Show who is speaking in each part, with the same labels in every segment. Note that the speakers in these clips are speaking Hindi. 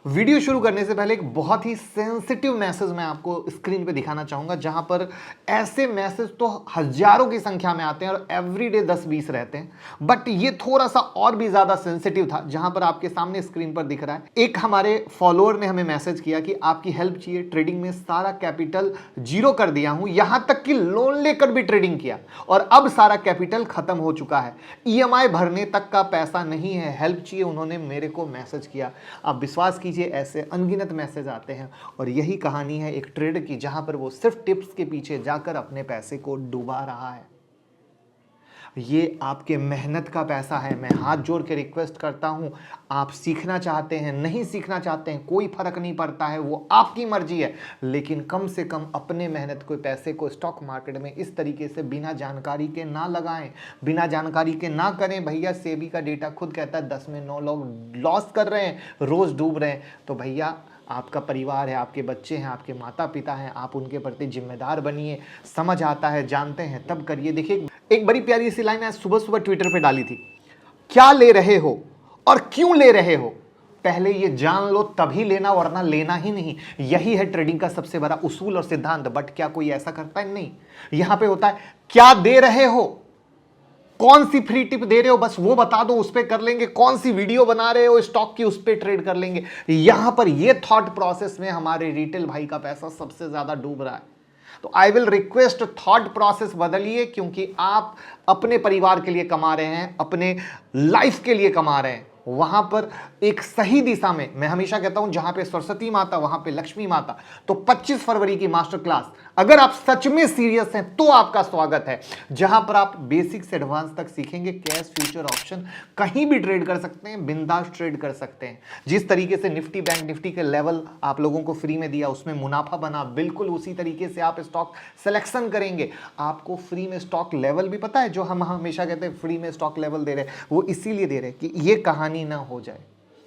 Speaker 1: वीडियो शुरू करने से पहले एक बहुत ही सेंसिटिव मैसेज मैं आपको स्क्रीन पे दिखाना चाहूंगा, जहां पर ऐसे मैसेज तो हजारों की संख्या में आते हैं और एवरीडे 10-20 रहते हैं, बट ये थोड़ा सा और भी ज्यादा सेंसिटिव था, जहां पर आपके सामने स्क्रीन पर दिख रहा है। एक हमारे फॉलोअर ने हमें मैसेज किया कि आपकी हेल्प चाहिए, ट्रेडिंग में सारा कैपिटल जीरो कर दिया हूं, यहां तक कि लोन लेकर भी ट्रेडिंग किया और अब सारा कैपिटल खत्म हो चुका है, ईएमआई भरने तक का पैसा नहीं है, हेल्प चाहिए। उन्होंने मेरे को मैसेज किया। आप विश्वास कीजिए, ऐसे अनगिनत मैसेज आते हैं और यही कहानी है एक ट्रेडर की, जहां पर वो सिर्फ टिप्स के पीछे जाकर अपने पैसे को डुबा रहा है। ये आपके मेहनत का पैसा है। मैं हाथ जोड़ के रिक्वेस्ट करता हूं, आप सीखना चाहते हैं, नहीं सीखना चाहते हैं, कोई फर्क नहीं पड़ता है, वो आपकी मर्जी है, लेकिन कम से कम अपने मेहनत को, पैसे को स्टॉक मार्केट में इस तरीके से बिना जानकारी के ना लगाएं, बिना जानकारी के ना करें। भैया सेबी का डेटा खुद कहता है 10 में 9 लोग लॉस कर रहे हैं, रोज डूब रहे हैं। तो भैया आपका परिवार है, आपके बच्चे हैं, आपके माता पिता हैं, आप उनके प्रति जिम्मेदार बनिए। समझ आता है, जानते हैं, तब करिए। देखिए, एक बड़ी प्यारी सी लाइन आज सुबह सुबह ट्विटर पे डाली थी, क्या ले रहे हो और क्यों ले रहे हो, पहले ये जान लो तभी लेना, वरना लेना ही नहीं। यही है ट्रेडिंग का सबसे बड़ा उसूल और सिद्धांत। बट क्या कोई ऐसा करता है? नहीं। यहां पे होता है क्या दे रहे हो, कौन सी फ्री टिप दे रहे हो, बस वो बता दो, उस पे कर लेंगे। कौन सी वीडियो बना रहे हो स्टॉक की, उस पे ट्रेड कर लेंगे। यहां पर ये थॉट प्रोसेस में हमारे रिटेल भाई का पैसा सबसे ज्यादा डूब रहा है। तो I will request, thought process बदलिए, क्योंकि आप अपने परिवार के लिए कमा रहे हैं, अपने लाइफ के लिए कमा रहे हैं। वहां पर एक सही दिशा में, मैं हमेशा कहता हूं जहां पे सरस्वती माता वहां पे लक्ष्मी माता। तो 25 फरवरी की मास्टर क्लास, अगर आप सच में सीरियस हैं तो आपका स्वागत है, जहां पर आप बेसिक से एडवांस तक सीखेंगे। कैश फ्यूचर ऑप्शन कहीं भी ट्रेड कर सकते हैं, बिंदास ट्रेड कर सकते हैं। जिस तरीके से निफ्टी बैंक निफ्टी के लेवल आप लोगों को फ्री में दिया, उसमें मुनाफा बना, बिल्कुल उसी तरीके से आप स्टॉक सिलेक्शन करेंगे। आपको फ्री में स्टॉक लेवल भी पता है, जो हम हमेशा कहते हैं फ्री में स्टॉक लेवल दे रहे हैं, वो इसीलिए दे रहे हैं कि ये कहानी ना हो जाए,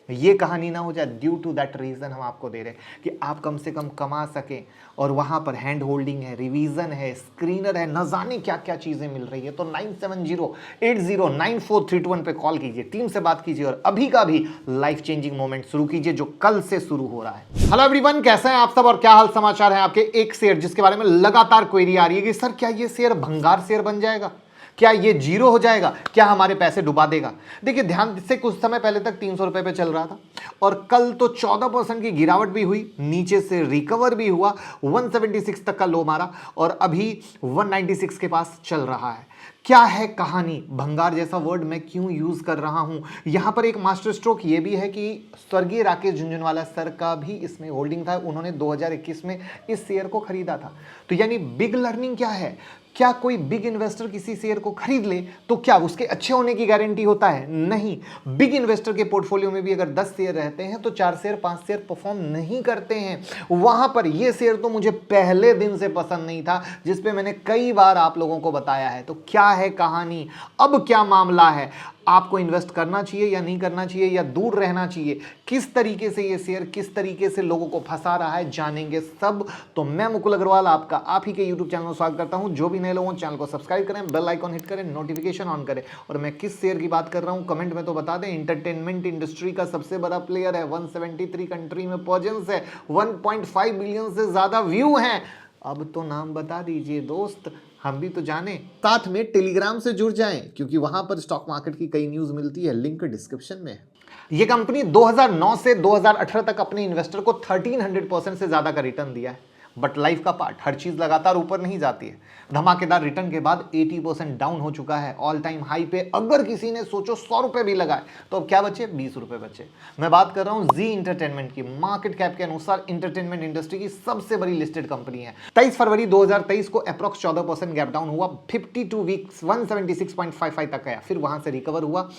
Speaker 1: ये कहानी ना हो जाए। ड्यू टू दैट रीजन हम आपको दे रहे हैं कि आप कम से कम कमा सकें। और वहां पर हैंड होल्डिंग है, रिवीजन है, स्क्रीनर है, न जाने क्या क्या चीजें मिल रही है। तो 9708094321 पे कॉल कीजिए, टीम से बात कीजिए और अभी का भी लाइफ चेंजिंग मोमेंट शुरू कीजिए, जो कल से शुरू हो रहा है। हेलो एवरीवन, कैसे हैं आप सब और क्या हाल समाचार है आपके। एक शेयर जिसके बारे में लगातार क्वेरी आ रही है कि सर क्या ये शेयर भंगार शेयर बन जाएगा, क्या ये जीरो हो जाएगा, क्या हमारे पैसे डुबा देगा। देखिए, ध्यान से, कुछ समय पहले तक 300 रुपए पे चल रहा था और कल तो 14% की गिरावट भी हुई, नीचे से रिकवर भी हुआ, 176 तक का लो मारा और अभी 196 के पास चल रहा है। क्या है कहानी, भंगार जैसा वर्ड मैं क्यों यूज कर रहा हूं। यहां पर एक मास्टर स्ट्रोक ये भी है कि स्वर्गीय राकेश झुनझुनवाला सर का भी इसमें होल्डिंग था, उन्होंने 2021 में इस शेयर को खरीदा था। तो यानी बिग लर्निंग क्या है, क्या कोई बिग इन्वेस्टर किसी शेयर को खरीद ले तो क्या उसके अच्छे होने की गारंटी होता है? नहीं। बिग इन्वेस्टर के पोर्टफोलियो में भी अगर 10 शेयर रहते हैं तो 4 शेयर 5 शेयर परफॉर्म नहीं करते हैं। वहां पर यह शेयर तो मुझे पहले दिन से पसंद नहीं था, जिसपे मैंने कई बार आप लोगों को बताया है। तो क्या है कहानी, अब क्या मामला है, आपको इन्वेस्ट करना चाहिए या नहीं करना चाहिए, या दूर रहना चाहिए, किस तरीके से ये शेयर किस तरीके से लोगों को फंसा रहा है, जानेंगे सब। तो मैं मुकुल अग्रवाल आपका आप ही के YouTube चैनल में स्वागत करता हूं। जो भी नए लोगों, चैनल को सब्सक्राइब करें, बेल आइकॉन हिट करें, नोटिफिकेशन ऑन करें। और मैं किस शेयर की बात कर रहा हूं कमेंट में तो बता दें। एंटरटेनमेंट इंडस्ट्री का सबसे बड़ा प्लेयर है, 173 कंट्री में प्रेजेंस है, 1.5 बिलियन से ज्यादा व्यू हैं। अब तो नाम बता दीजिए दोस्त, हम भी तो जाने। साथ में टेलीग्राम से जुड़ जाएं, क्योंकि वहां पर स्टॉक मार्केट की कई न्यूज मिलती है, लिंक डिस्क्रिप्शन में है। यह कंपनी 2009 से 2018 तक अपने इन्वेस्टर को 1300% से ज्यादा का रिटर्न दिया है। बट लाइफ का पार्ट, हर चीज लगातार ऊपर नहीं जाती है। धमाकेदार रिटर्न के बाद 80% डाउन हो चुका है। ऑल टाइम हाई पे अगर किसी ने सोचो 100 रुपए भी लगाए तो अब क्या बचे, 20 रुपए बचे। मैं बात कर रहा हूं जी इंटरटेनमेंट की। मार्केट कैप के अनुसार इंटरटेनमेंट इंडस्ट्री की सबसे बड़ी लिस्टेड कंपनी है। 23 फरवरी 2023 को अप्रॉक्स 14% गैप डाउन हुआ, 52 वीक्स 176.55 तक गया, फिर वहां से रिकवर हुआ।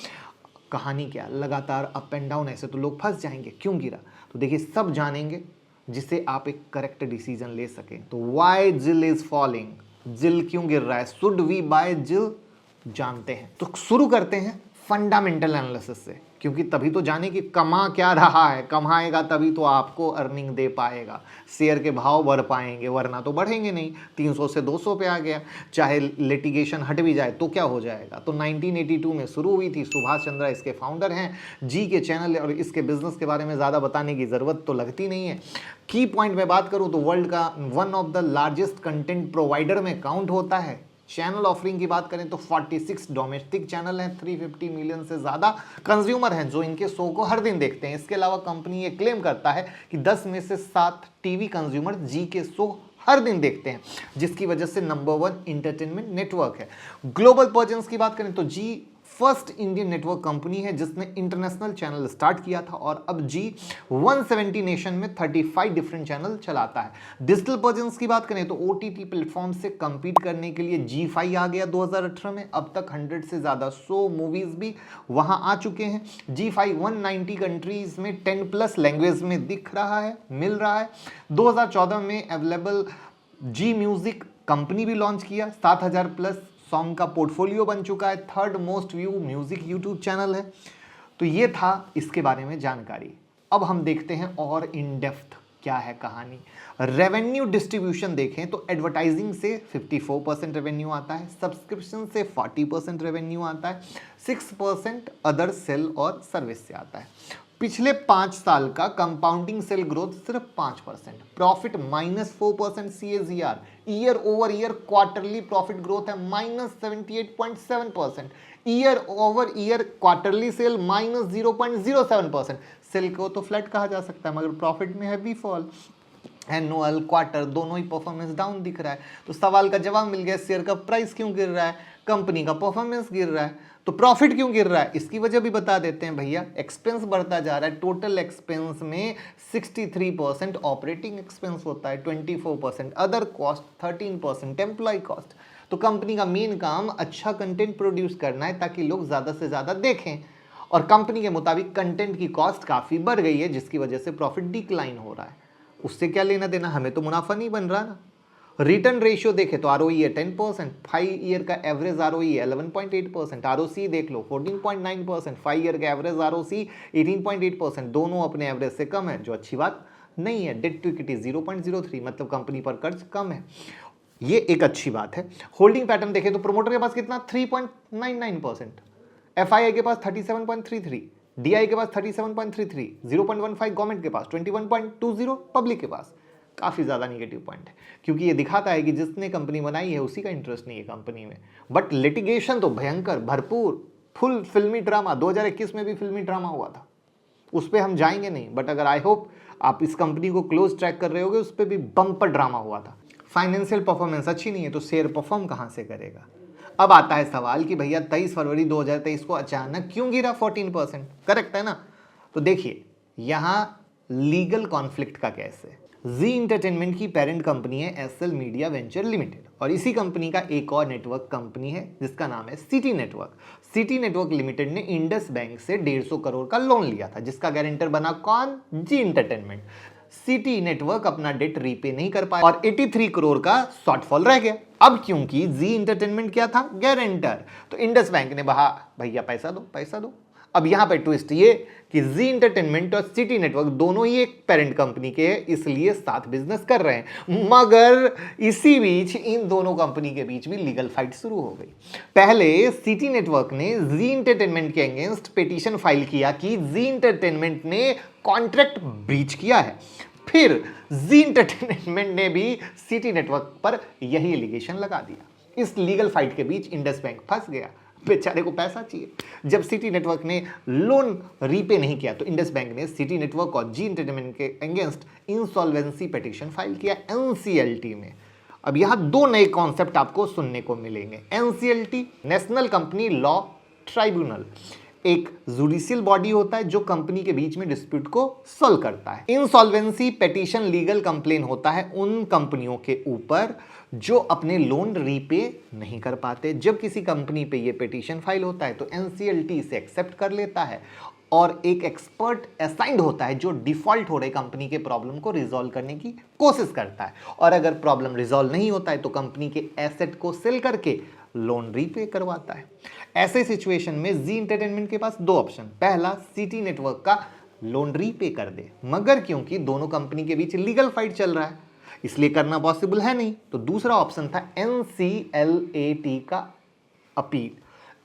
Speaker 1: कहानी क्या, लगातार अप एंड डाउन, ऐसे तो लोग फंस जाएंगे, क्यों गिरा। तो देखिए, सब जानेंगे जिससे आप एक करेक्ट डिसीजन ले सकें। तो व्हाई जिल इज फॉलिंग, जिल क्यों गिर रहा है, शुड वी बाय जिल, जानते हैं। तो शुरू करते हैं फंडामेंटल एनालिसिस से, क्योंकि तभी तो जाने कि कमा क्या रहा है, कमाएगा तभी तो आपको अर्निंग दे पाएगा, शेयर के भाव बढ़ पाएंगे, वरना तो बढ़ेंगे नहीं। 300 से 200 पे आ गया, चाहे लिटिगेशन हट भी जाए तो क्या हो जाएगा। तो 1982 में शुरू हुई थी, सुभाष चंद्रा इसके फाउंडर हैं। जी के चैनल और इसके बिजनेस के बारे में ज़्यादा बताने की ज़रूरत तो लगती नहीं है। की पॉइंट में बात करूँ तो वर्ल्ड का one of the largest content provider में काउंट होता है। चैनल ऑफरिंग की बात करें तो 46 डोमेस्टिक चैनल हैं, 350 मिलियन से ज़्यादा कंज्यूमर हैं जो इनके शो को हर दिन देखते हैं। इसके अलावा कंपनी ये क्लेम करता है कि 10 में से 7 टीवी कंज्यूमर जी के शो हर दिन देखते हैं, जिसकी वजह से नंबर 1 इंटरटेनमेंट नेटवर्क है। ग्लोबल प्रेजेंस की बात करें तो जी फर्स्ट इंडियन नेटवर्क कंपनी है जिसने इंटरनेशनल चैनल स्टार्ट किया था और अब जी 170 नेशन में 35 डिफरेंट चैनल चलाता है। डिजिटल प्रेजेंस की बात करें तो ओटीटी प्लेटफॉर्म से compete करने के लिए जी5 आ गया 2018 में। अब तक 100 से ज़्यादा शो मूवीज़ भी वहाँ आ चुके हैं। जी5 190 कंट्रीज़ में 10+ लैंग्वेज में दिख रहा है, मिल रहा है। 2014 में अवेलेबल जी म्यूज़िक कंपनी भी लॉन्च किया, 7000+ सॉन्ग का पोर्टफोलियो बन चुका है, 3rd most view music YouTube channel है। तो ये था इसके बारे में जानकारी। अब हम देखते हैं और इन डेप्थ क्या है कहानी। रेवेन्यू डिस्ट्रीब्यूशन देखें तो एडवर्टाइजिंग से 54% रेवेन्यू आता है, सब्सक्रिप्शन से 40% रेवेन्यू आता है, 6% अदर सेल और सर्विस से आता है। पिछले 5 साल का कंपाउंडिंग सेल ग्रोथ सिर्फ 5%, profit -4% CAGR, year over year quarterly profit growth है -78.7%, year over year quarterly sale -0.07%। Sale को तो फ्लैट कहा जा सकता है, मगर प्रॉफिट में हैवी फॉल। एनुअल क्वार्टर दोनों ही परफॉर्मेंस डाउन दिख रहा है। तो सवाल का जवाब मिल गया, शेयर का प्राइस क्यों गिर रहा है, कंपनी का परफॉर्मेंस गिर रहा है। तो प्रॉफिट क्यों गिर रहा है, इसकी वजह भी बता देते हैं भैया। एक्सपेंस बढ़ता जा रहा है, टोटल एक्सपेंस में 63% ऑपरेटिंग एक्सपेंस होता है, 24% अदर कॉस्ट, 13% एम्प्लॉय कॉस्ट। तो कंपनी का मेन काम अच्छा कंटेंट प्रोड्यूस करना है ताकि लोग ज़्यादा से ज़्यादा देखें, और कंपनी के मुताबिक कंटेंट की कॉस्ट काफ़ी बढ़ गई है जिसकी वजह से प्रॉफिट डिक्लाइन हो रहा है। उससे क्या लेना देना, हमें तो मुनाफा नहीं बन रहा ना। रिटर्न रेशियो देखे तो ROE है 10%, 5 ईयर का एवरेज ROE 11.8%, ROC देख लो 14.9%, 5 ईयर का एवरेज ROC 18.8%, दोनों अपने एवरेज से कम है, जो अच्छी बात नहीं है। डेट टू इक्विटी 0.03, मतलब कंपनी पर कर्ज कम है, ये एक अच्छी बात है। होल्डिंग पैटर्न देखे तो प्रोमोटर के पास कितना 3.99%, FII के पास 37.33, DI के पास 37.33, 0.15 गवर्नमेंट के पास, 21.20 पब्लिक के पास। काफ़ी ज़्यादा निगेटिव पॉइंट है, क्योंकि ये दिखाता है कि जिसने कंपनी बनाई है उसी का इंटरेस्ट नहीं है कंपनी में। बट लिटिगेशन तो भयंकर, भरपूर, फुल फिल्मी ड्रामा। 2021 में भी फिल्मी ड्रामा हुआ था, उस पर हम जाएंगे नहीं, बट अगर आई होप आप इस कंपनी को क्लोज ट्रैक कर रहे होगे, उस पर भी बम्पर ड्रामा हुआ था। फाइनेंशियल परफॉर्मेंस अच्छी नहीं है तो शेयर परफॉर्म कहाँ से करेगा। अब आता है सवाल कि भैया 23 फरवरी 2023 को अचानक क्यों गिरा 14%, करेक्ट है ना। तो देखिए यहाँ लीगल कॉन्फ्लिक्ट का केस है। जी इंटरटेनमेंट की पेरेंट कंपनी है एसएल मीडिया वेंचर लिमिटेड, और इसी कंपनी का एक और नेटवर्क कंपनी है जिसका नाम है city network. City network limited ने इंडस बैंक से 150 करोड़ का लोन लिया था, जिसका गारंटर बना कौन, जी इंटरटेनमेंट। सिटी नेटवर्क अपना डेट रीपे नहीं कर पाया और 83 करोड़ का शॉर्टफॉल रह गया। अब क्योंकि जी इंटरटेनमेंट क्या था, गारंटर, तो इंडस बैंक ने कहा भैया पैसा दो पैसा दो। अब यहां पे ट्विस्ट ये कि जी इंटरटेनमेंट और सिटी नेटवर्क दोनों ही एक पेरेंट कंपनी के हैं, इसलिए साथ बिजनेस कर रहे हैं। मगर इसी बीच इन दोनों कंपनी के बीच भी लीगल फाइट शुरू हो गई। पहले सिटी नेटवर्क ने जी इंटरटेनमेंट के अगेंस्ट पिटीशन फाइल किया कि जी इंटरटेनमेंट ने कॉन्ट्रैक्ट ब्रीच किया है। फिर जी इंटरटेनमेंट ने भी सिटी नेटवर्क पर यही एलिगेशन लगा दिया। इस लीगल फाइट के बीच इंडस बैंक फंस गया, बेचारे को पैसा चाहिए। जब सिटी नेटवर्क ने लोन रीपे नहीं किया तो इंडस बैंक ने सिटी नेटवर्क और जी इंटरटेनमेंट के अगेंस्ट इंसॉल्वेंसी पिटीशन फाइल किया NCLT में। अब यहाँ दो नए कॉन्सेप्ट आपको सुनने को मिलेंगे। NCLT national company law tribunal एक जुडिशियल बॉडी होता है जो कंपनी के बीच में डिस्प्यूट को सॉल्व करता है। इंसॉल्वेंसी पिटीशन लीगल कंप्लेन होता है उन कंपनियों के ऊपर जो अपने लोन रीपे नहीं कर पाते। जब किसी कंपनी पे ये पिटीशन फाइल होता है तो NCLT इसे एक्सेप्ट कर लेता है और एक एक्सपर्ट असाइंड होता है जो डिफॉल्ट हो रहे कंपनी के प्रॉब्लम को रिजॉल्व करने की कोशिश करता है। और अगर प्रॉब्लम रिजॉल्व नहीं होता है तो कंपनी के एसेट को सेल करके लोन रीपे करवाता है। ऐसे सिचुएशन में जी एंटरटेनमेंट के पास दो ऑप्शन, पहला सिटी नेटवर्क का लोन रीपे कर दे, मगर क्योंकि दोनों कंपनी के बीच लीगल फाइट चल रहा है इसलिए करना पॉसिबल है नहीं, तो दूसरा ऑप्शन था NCLAT का अपील।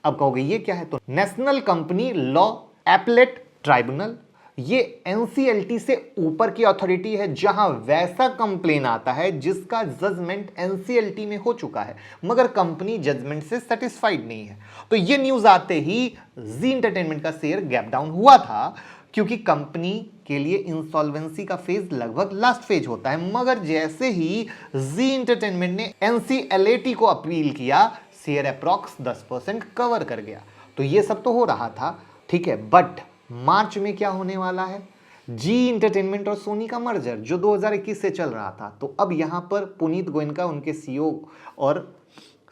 Speaker 1: अब कहोगे ये क्या है, तो national company law appellate tribunal, ये NCLT से ऊपर की अथॉरिटी है जहां वैसा कंप्लेन आता है जिसका जजमेंट NCLT में हो चुका है मगर कंपनी जजमेंट से सेटिस्फाइड नहीं है। तो ये न्यूज आते ही जी एंटरटेनमेंट का शेयर गैप डाउन हुआ था क्योंकि कंपनी के लिए इंसॉल्वेंसी का फेज लगभग लास्ट फेज होता है, मगर जैसे ही जी एंटरटेनमेंट ने NCLAT को अपील किया शेयर अप्रॉक्स 10% कवर कर गया। तो ये सब तो हो रहा था, ठीक है, बट मार्च में क्या होने वाला है, जी एंटरटेनमेंट और सोनी का मर्जर जो 2021 से चल रहा था, तो अब यहां पर पुनीत गोयनका उनके CEO और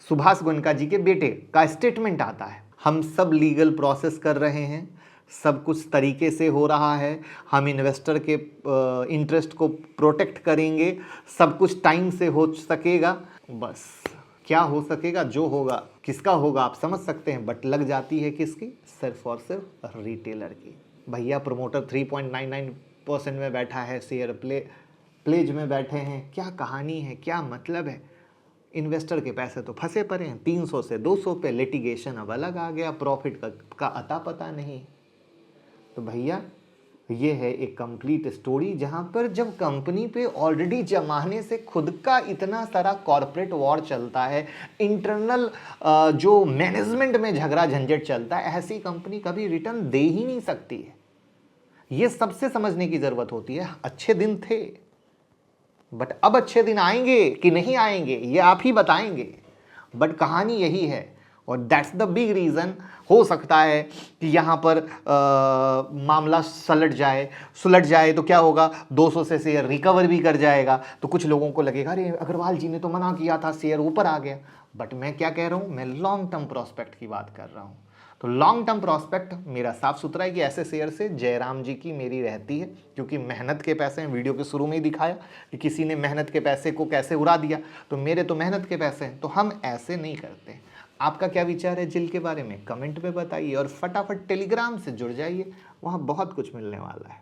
Speaker 1: सुभाष गोयनका जी के बेटे का स्टेटमेंट आता है, हम सब लीगल प्रोसेस कर रहे हैं, सब कुछ तरीके से हो रहा है, हम इन्वेस्टर के इंटरेस्ट को प्रोटेक्ट करेंगे, सब कुछ टाइम से हो सकेगा, बस क्या हो सकेगा, जो होगा किसका होगा आप समझ सकते हैं, बट लग जाती है किसकी, सिर्फ और सिर्फ रिटेलर की। भैया प्रमोटर 3.99% में बैठा है, शेयर प्लेज में बैठे हैं, क्या कहानी है, क्या मतलब है, इन्वेस्टर के पैसे तो फंसे पड़े हैं 300 से 200 पे, लिटिगेशन अब अलग आ गया, प्रॉफिट का अता पता नहीं। तो भैया ये है एक कंप्लीट स्टोरी जहां पर जब कंपनी पे ऑलरेडी जमाने से खुद का इतना सारा कॉर्पोरेट वॉर चलता है, इंटरनल जो मैनेजमेंट में झगड़ा झंझट चलता है, ऐसी कंपनी कभी रिटर्न दे ही नहीं सकती है। ये सबसे समझने की जरूरत होती है। अच्छे दिन थे बट अब अच्छे दिन आएंगे कि नहीं आएंगे ये आप ही बताएंगे, बट कहानी यही है और दैट्स द बिग रीज़न। हो सकता है कि यहाँ पर मामला सुलट जाए तो क्या होगा, 200 से शेयर रिकवर भी कर जाएगा, तो कुछ लोगों को लगेगा अरे अग्रवाल जी ने तो मना किया था, शेयर ऊपर आ गया। बट मैं क्या कह रहा हूँ, मैं लॉन्ग टर्म प्रोस्पेक्ट की बात कर रहा हूँ। तो लॉन्ग टर्म प्रोस्पेक्ट मेरा साफ सुथरा है कि ऐसे शेयर से जयराम जी की मेरी रहती है, क्योंकि मेहनत के पैसे हैं। वीडियो के शुरू में ही दिखाया कि किसी ने मेहनत के पैसे को कैसे उड़ा दिया, तो मेरे तो मेहनत के पैसे हैं, तो हम ऐसे नहीं करते। आपका क्या विचार है जिल के बारे में, कमेंट में बताइए और फटाफट टेलीग्राम से जुड़ जाइए, वहाँ बहुत कुछ मिलने वाला है।